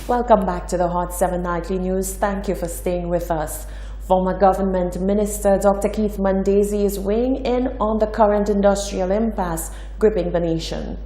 Welcome back to the Hot 7 Nightly News. Thank you for staying with us. Former Government Minister Dr. Keith Mondesi is weighing in on the current industrial impasse gripping the nation.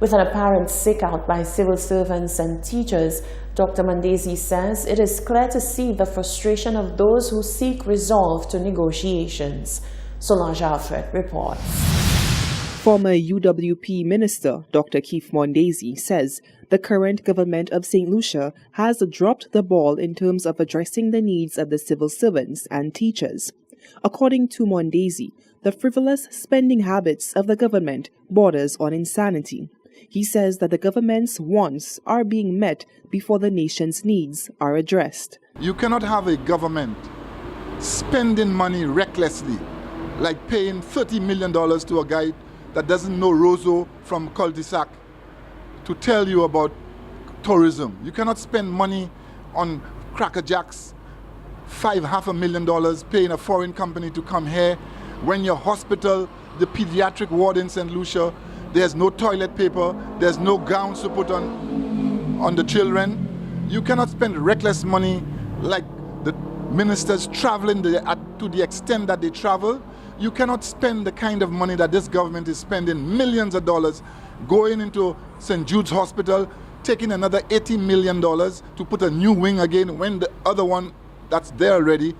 With an apparent sick-out by civil servants and teachers, Dr. Mondesi says it is clear to see the frustration of those who seek resolve to negotiations. Solange Alfred reports. Former UWP Minister Dr. Keith Mondesi says the current government of St. Lucia has dropped the ball in terms of addressing the needs of the civil servants and teachers. According to Mondesi, the frivolous spending habits of the government borders on insanity. He says that the government's wants are being met before the nation's needs are addressed. You cannot have a government spending money recklessly, like paying $30 million to a guy that doesn't know Roseau from cul-de-sac to tell you about tourism. You cannot spend money on Cracker Jacks, $500,000 paying a foreign company to come here when your hospital, the pediatric ward in St. Lucia, there's no toilet paper, there's no gowns to put on the children. You cannot spend reckless money like the ministers traveling to the extent that they travel. You cannot spend the kind of money that this government is spending, millions of dollars, going into St. Jude's Hospital, taking another $80 million to put a new wing again when the other one that's there already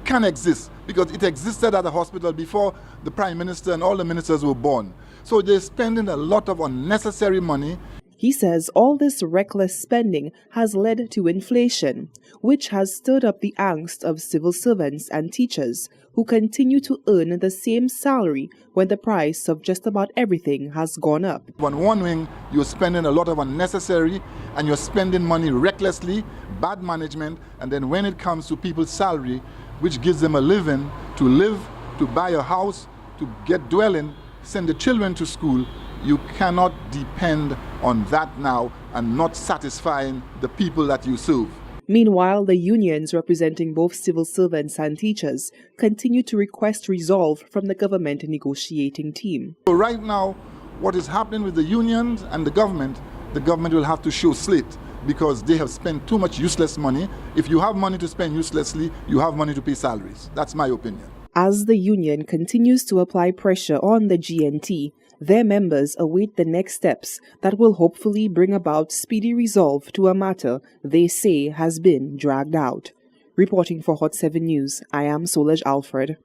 can exist, because it existed at the hospital before the Prime Minister and all the ministers were born. So they're spending a lot of unnecessary money. He says all this reckless spending has led to inflation, which has stirred up the angst of civil servants and teachers who continue to earn the same salary when the price of just about everything has gone up. On one wing, you're spending a lot of unnecessary and you're spending money recklessly, bad management, and then when it comes to people's salary, which gives them a living, to live, to buy a house, to get dwelling, send the children to school, you cannot depend on that now and not satisfying the people that you serve. Meanwhile, the unions representing both civil servants and teachers continue to request resolve from the government negotiating team. So right now, what is happening with the unions and the government will have to show slit because they have spent too much useless money. If you have money to spend uselessly, you have money to pay salaries. That's my opinion. As the union continues to apply pressure on the GNT, their members await the next steps that will hopefully bring about speedy resolve to a matter they say has been dragged out. Reporting for Hot 7 News, I am Solange Alfred.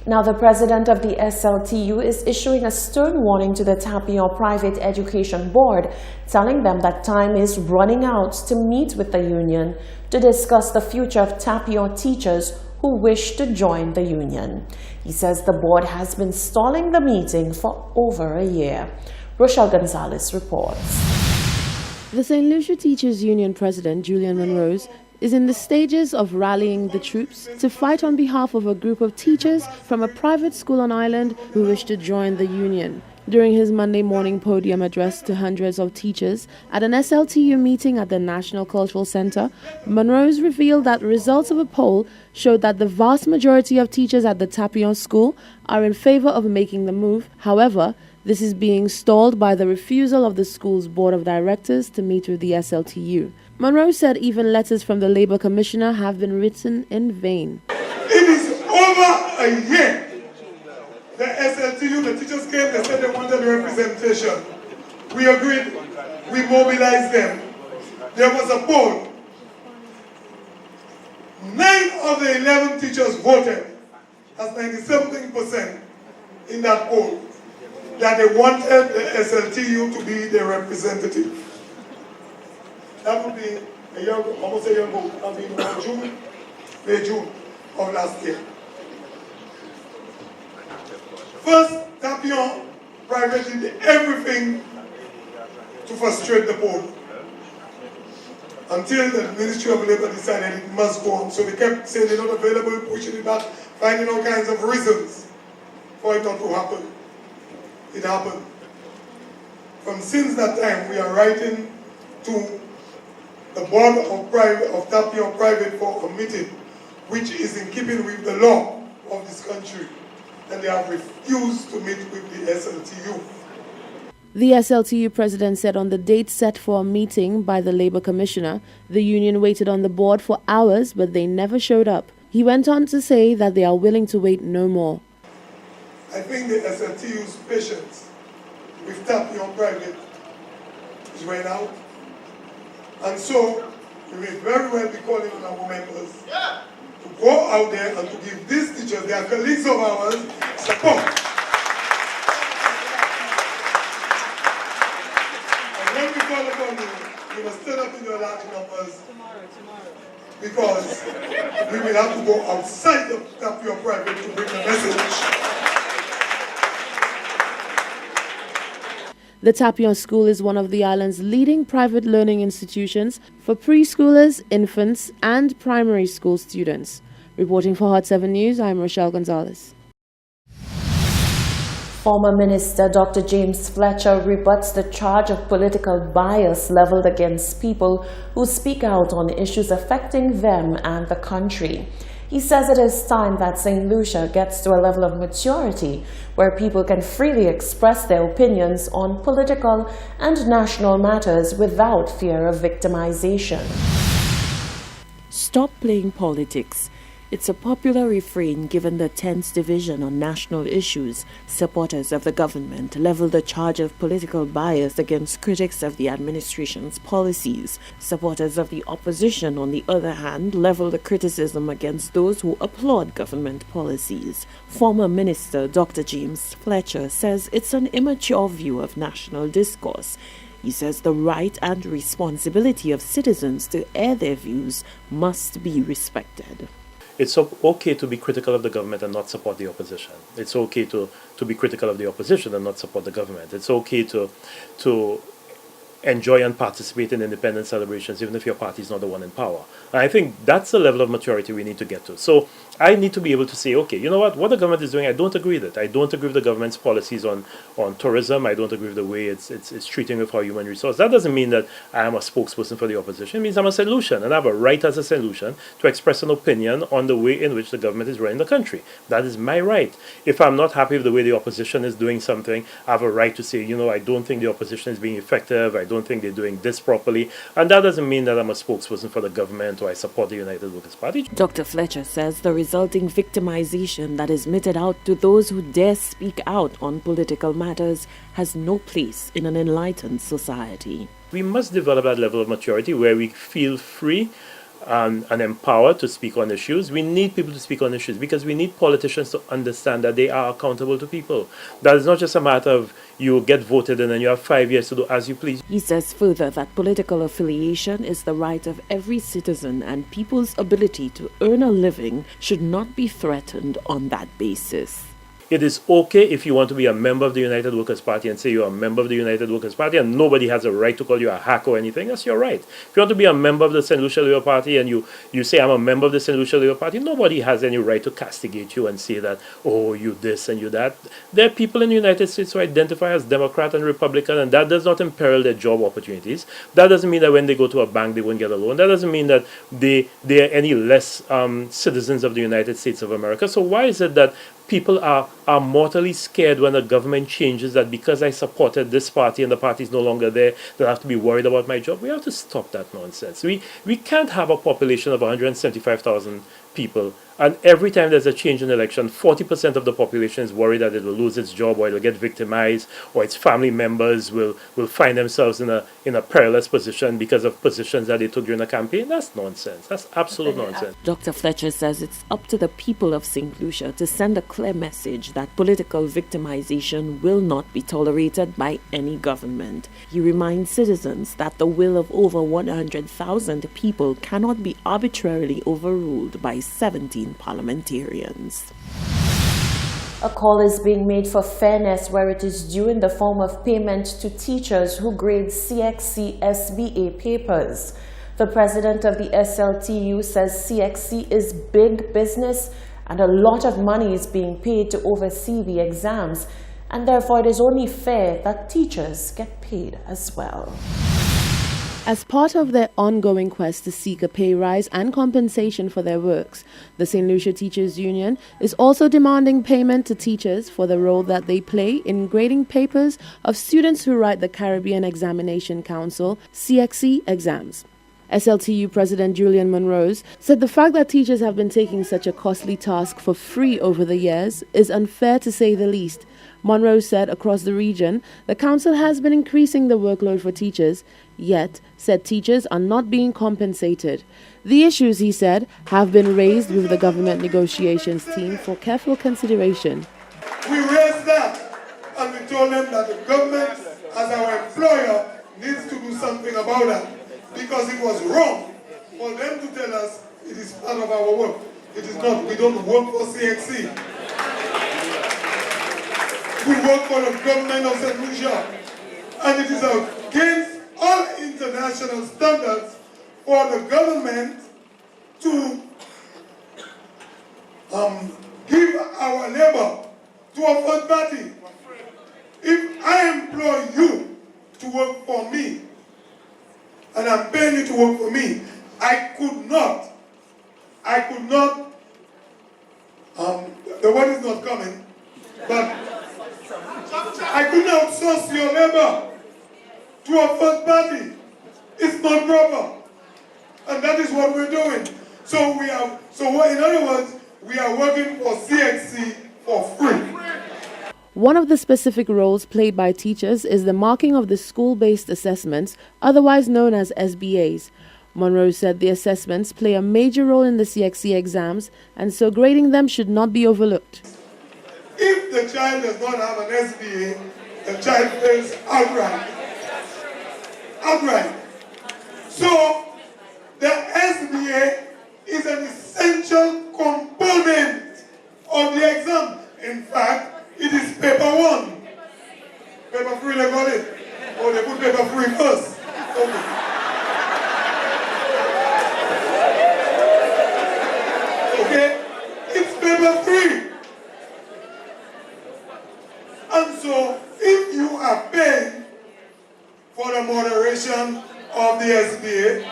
Now, the president of the SLTU is issuing a stern warning to the Tapion Private Education Board, telling them that time is running out to meet with the union to discuss the future of Tapion teachers who wish to join the union. He says the board has been stalling the meeting for over a year. Rochelle Gonzalez reports. The St. Lucia Teachers Union President, Julian Monrose, is in the stages of rallying the troops to fight on behalf of a group of teachers from a private school on island who wish to join the union. During his Monday morning podium address to hundreds of teachers at an SLTU meeting at the National Cultural Center, Monrose revealed that results of a poll showed that the vast majority of teachers at the Tapion School are in favor of making the move. However, this is being stalled by the refusal of the school's board of directors to meet with the SLTU. Monrose said even letters from the Labour Commissioner have been written in vain. It is over a year. The SLTU, the teachers came, they said they wanted representation. We agreed, we mobilized them. There was a poll. 9 of the 11 teachers voted, as 90-something% in that poll, that they wanted the SLTU to be their representative. That would be a year ago, almost a year ago. That would be June of last year. First, Tapion privately did everything to frustrate the board until the Ministry of Labour decided it must go on. So they kept saying they're not available, pushing it back, finding all kinds of reasons for it not to happen. It happened. Since that time, we are writing to the board of Tapion Private for a meeting, which is in keeping with the law of this country, and they have refused to meet with the SLTU. The SLTU president said on the date set for a meeting by the Labour Commissioner, the union waited on the board for hours but they never showed up. He went on to say that they are willing to wait no more. I think the SLTU's patience with Tapion Private is wearing out. And so, we may very well be calling on our members to go out there and to give these teachers, they are colleagues of ours, support. When we call upon you, you must turn up in your large numbers. Tomorrow. Because we will have to go outside of Tapion Private to bring the message. The Tapion School is one of the island's leading private learning institutions for preschoolers, infants, and primary school students. Reporting for Hot 7 News, I'm Rochelle Gonzalez. Former Minister Dr. James Fletcher rebuts the charge of political bias leveled against people who speak out on issues affecting them and the country. He says it is time that St. Lucia gets to a level of maturity where people can freely express their opinions on political and national matters without fear of victimization. Stop playing politics. It's a popular refrain given the tense division on national issues. Supporters of the government level the charge of political bias against critics of the administration's policies. Supporters of the opposition, on the other hand, level the criticism against those who applaud government policies. Former Minister Dr. James Fletcher says it's an immature view of national discourse. He says the right and responsibility of citizens to air their views must be respected. It's okay to be critical of the government and not support the opposition. It's okay to be critical of the opposition and not support the government. It's okay to enjoy and participate in independent celebrations even if your party is not the one in power. And I think that's the level of maturity we need to get to. So I need to be able to say, okay, you know what the government is doing, I don't agree with it. I don't agree with the government's policies on tourism. I don't agree with the way it's treating with our human resource. That doesn't mean that I am a spokesperson for the opposition. It means I'm a St. Lucian, and I have a right as a St. Lucian to express an opinion on the way in which the government is running the country. That is my right. If I'm not happy with the way the opposition is doing something, I have a right to say, I don't think the opposition is being effective. I don't think they're doing this properly. And that doesn't mean that I'm a spokesperson for the government or I support the United Workers' Party. Dr. Fletcher says the resulting victimization that is meted out to those who dare speak out on political matters has no place in an enlightened society. We must develop that level of maturity where we feel free and empowered to speak on issues. We need people to speak on issues because we need politicians to understand that they are accountable to people. That is not just a matter of you get voted in and you have 5 years to do as you please. He says further that political affiliation is the right of every citizen and people's ability to earn a living should not be threatened on that basis. It is okay if you want to be a member of the United Workers' Party and say you're a member of the United Workers' Party and nobody has a right to call you a hack or anything. That's your right. If you want to be a member of the St. Lucia Labour Party and you say I'm a member of the St. Lucia Labour Party, nobody has any right to castigate you and say that, oh, you this and you that. There are people in the United States who identify as Democrat and Republican, and that does not imperil their job opportunities. That doesn't mean that when they go to a bank they won't get a loan. That doesn't mean that they are any less citizens of the United States of America. So why is it that people are mortally scared when the government changes, that because I supported this party and the party is no longer there, that I have to be worried about my job? We have to stop that nonsense. We can't have a population of 175,000 people, and every time there's a change in election, 40% of the population is worried that it will lose its job or it will get victimized or its family members will find themselves in a perilous position because of positions that they took during the campaign. That's nonsense. That's absolute nonsense. Dr. Fletcher says it's up to the people of St. Lucia to send a clear message that political victimization will not be tolerated by any government. He reminds citizens that the will of over 100,000 people cannot be arbitrarily overruled by 17 parliamentarians. A call is being made for fairness where it is due in the form of payment to teachers who grade CXC SBA papers. The president of the SLTU says CXC is big business and a lot of money is being paid to oversee the exams, and therefore it is only fair that teachers get paid as well. As part of their ongoing quest to seek a pay rise and compensation for their works, the St. Lucia Teachers Union is also demanding payment to teachers for the role that they play in grading papers of students who write the Caribbean Examination Council (CXC) exams. SLTU President Julian Monrose said the fact that teachers have been taking such a costly task for free over the years is unfair to say the least. Monrose said across the region, the council has been increasing the workload for teachers, yet said teachers are not being compensated. The issues, he said, have been raised with the government negotiations team for careful consideration. We raised that and we told them that the government, as our employer, needs to do something about that because it was wrong for them to tell us it is part of our work. It is not. We don't work for CXC. We work for the government of St. Lucia, and it is against all international standards for the government to give our labor to a third party. If I employ you to work for me, and I'm paying you to work for me, I could not, the word is not coming, but I could not outsource your labor to a third party. It's not proper. And that is what we're doing. So in other words, we are working for CXC for free. One of the specific roles played by teachers is the marking of the school-based assessments, otherwise known as SBAs. Monroe said the assessments play a major role in the CXC exams, and so grading them should not be overlooked. If the child does not have an SBA, the child fails outright. Outright. So the SBA is an essential component of the exam. In fact, it is paper one. Paper three, they call it. Or they put paper three first. Okay. Okay? It's paper three. And so, if you are paying for the moderation of the SBA,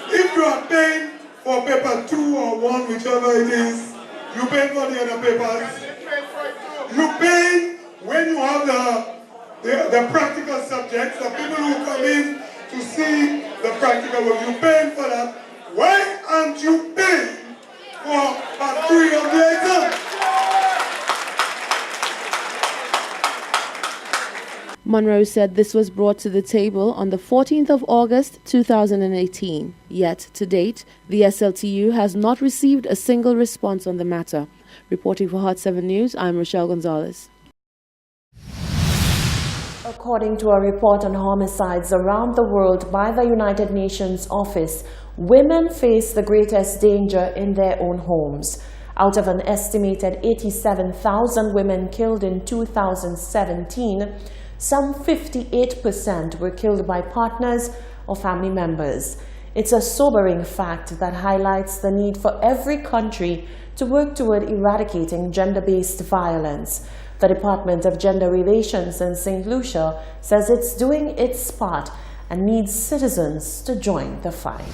if you are paying for paper 2 or 1, whichever it is, you pay for the other papers. You pay when you have the practical subjects, the people who come in to see the practical work. You pay for that. Why aren't you paying for part 3 of the exam? Monroe said this was brought to the table on the 14th of August 2018. Yet, to date, the SLTU has not received a single response on the matter. Reporting for Hot 7 News, I'm Rochelle Gonzalez. According to a report on homicides around the world by the United Nations Office, women face the greatest danger in their own homes. Out of an estimated 87,000 women killed in 2017, some 58% were killed by partners or family members. It's a sobering fact that highlights the need for every country to work toward eradicating gender-based violence. The Department of Gender Relations in St. Lucia says it's doing its part and needs citizens to join the fight.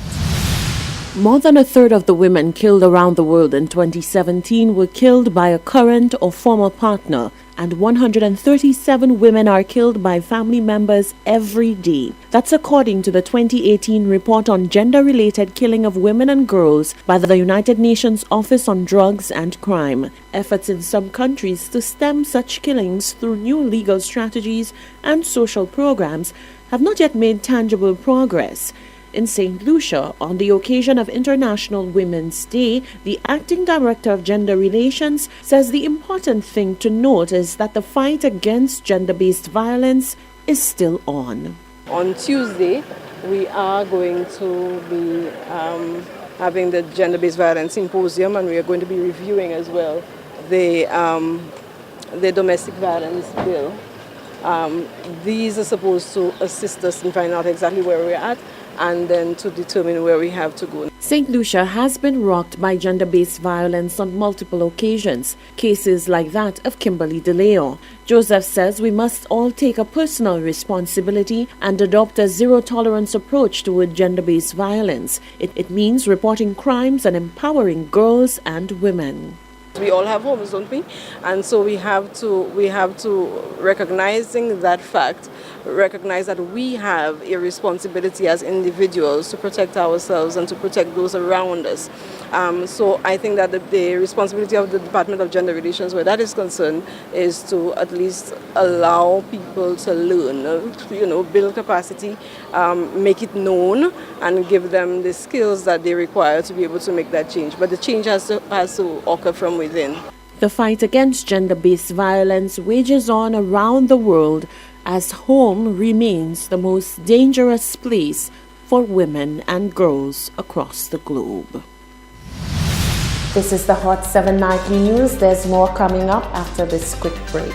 More than a third of the women killed around the world in 2017 were killed by a current or former partner, and 137 women are killed by family members every day. That's according to the 2018 report on gender-related killing of women and girls by the United Nations Office on Drugs and Crime. Efforts in some countries to stem such killings through new legal strategies and social programs have not yet made tangible progress. In St. Lucia, on the occasion of International Women's Day, the acting director of gender relations says the important thing to note is that the fight against gender-based violence is still on. On Tuesday, we are going to be having the gender-based violence symposium, and we are going to be reviewing as well the domestic violence bill. These are supposed to assist us in finding out exactly where we're at and then to determine where we have to go. St. Lucia has been rocked by gender-based violence on multiple occasions, cases like that of Kimberly DeLeo. Joseph says we must all take a personal responsibility and adopt a zero-tolerance approach toward gender-based violence. It means reporting crimes and empowering girls and women. We all have homes, don't we? And so we have to recognizing that fact, recognize that we have a responsibility as individuals to protect ourselves and to protect those around us. So I think that the responsibility of the Department of Gender Relations, where that is concerned, is to at least allow people to learn, build capacity, make it known, and give them the skills that they require to be able to make that change. But the change has to occur from within. The fight against gender-based violence wages on around the world as home remains the most dangerous place for women and girls across the globe. This is the Hot 7 Nightly News. There's more coming up after this quick break.